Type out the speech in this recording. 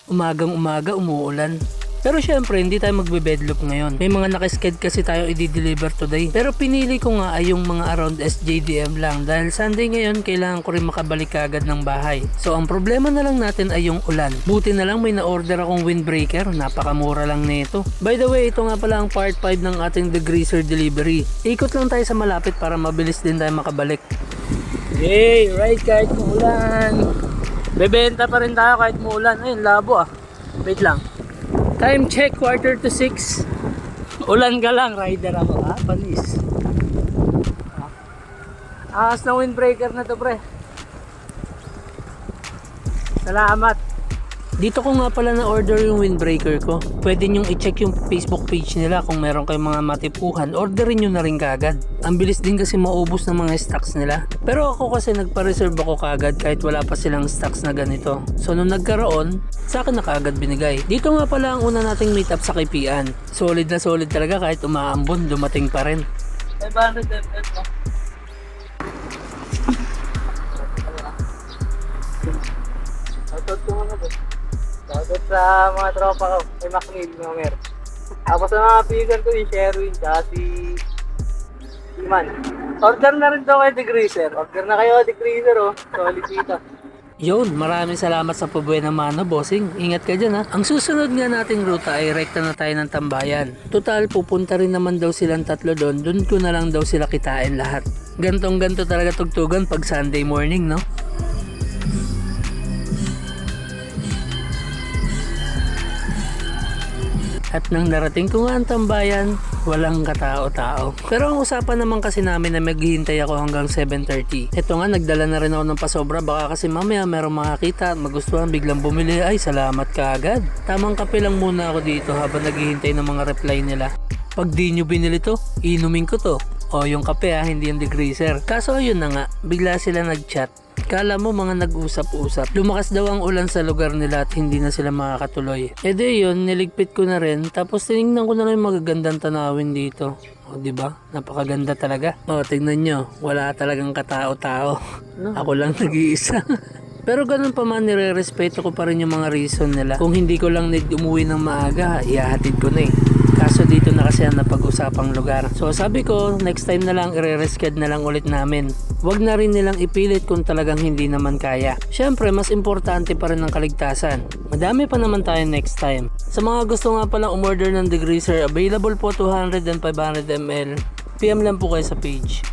Umagang umaga umuulan. Pero syempre, hindi tayo magbe-bedlock ngayon. May mga nakasked kasi tayo i-deliver today. Pero pinili ko nga ay yung mga around SJDM lang. Dahil Sunday ngayon, kailangan ko rin makabalik agad ng bahay. So, ang problema na lang natin ay yung ulan. Buti na lang may na-order akong windbreaker. Napakamura lang nito. By the way, ito nga pala ang part 5 ng ating degreaser delivery. Ikot lang tayo sa malapit para mabilis din tayo makabalik. Yay! Ride kahit muulan! Bebenta pa rin tayo kahit muulan. Ayun, labo ah. Wait lang. Time check, 5:45. Ulan ka lang, rider ako ha, panis. Ahas na windbreaker na to pre. Salamat. Dito ko nga pala na-order yung windbreaker ko. Pwede nyong i-check yung Facebook page nila kung meron kayong mga matipuhan. Orderin nyo na rin kaagad. Ang bilis din kasi maubos ng mga stocks nila. Pero ako kasi nagpa-reserve ako kaagad kahit wala pa silang stocks na ganito. So nung nagkaroon, sa akin na kaagad binigay. Dito nga pala ang una nating meet up sa Kipian. Solid na solid talaga kahit umaambon, dumating pa rin. 500 ml no? Shoutout ko mga boss. Shoutout sa mga tropa ko. Kay Macnil, Nomer. Tapos sa mga pigan ko, yung Sherwin, si Iman. Order na rin daw kay Degreaser. Order na kayo, Degreaser oh. Solid dito. Yun, maraming salamat sa pabuhay ng mano, bossing. Ingat ka dyan ha. Ang susunod nga nating ruta ay rekta na tayo ng Tambayan. Total, pupunta rin naman daw silang tatlo doon. Doon ko na lang daw sila kitain lahat. Gantong-ganto talaga tugtugan pag Sunday morning, no? At nang narating ko nga ang Tambayan, walang katao-tao. Pero ang usapan naman kasi namin na maghihintay ako hanggang 7:30. Ito nga, nagdala na rin ako ng pasobra. Baka kasi mamaya merong makakita at magustuhan biglang bumili. Ay, salamat ka agad. Tamang kape lang muna ako dito habang naghihintay ng mga reply nila. Pag di nyo binili to, inumin ko to. O yung kape ha, hindi yung degreaser. Kaso yun na nga, bigla sila nag-chat. Kala mo mga nag-usap-usap. Lumakas daw ang ulan sa lugar nila at hindi na sila makakatuloy. E di yun, niligpit ko na rin. Tapos tinignan ko na rin magagandang tanawin dito. O diba? Napakaganda talaga. O tignan nyo, wala talagang katao-tao. Ako lang nag-iisa. Pero ganun pa man, nire-respeto ko pa rin yung mga reason nila. Kung hindi ko lang need umuwi ng maaga, ihahatid ko na eh. Kaso dito na kasi ang napag-usapang lugar. So sabi ko, next time na lang i-resched na lang ulit namin. Huwag na rin nilang ipilit kung talagang hindi naman kaya. Syempre, mas importante pa rin ang kaligtasan. Madami pa naman tayo next time. Sa mga gusto nga palang umorder ng degreaser, available po 200 and 500 ml. PM lang po kayo sa page.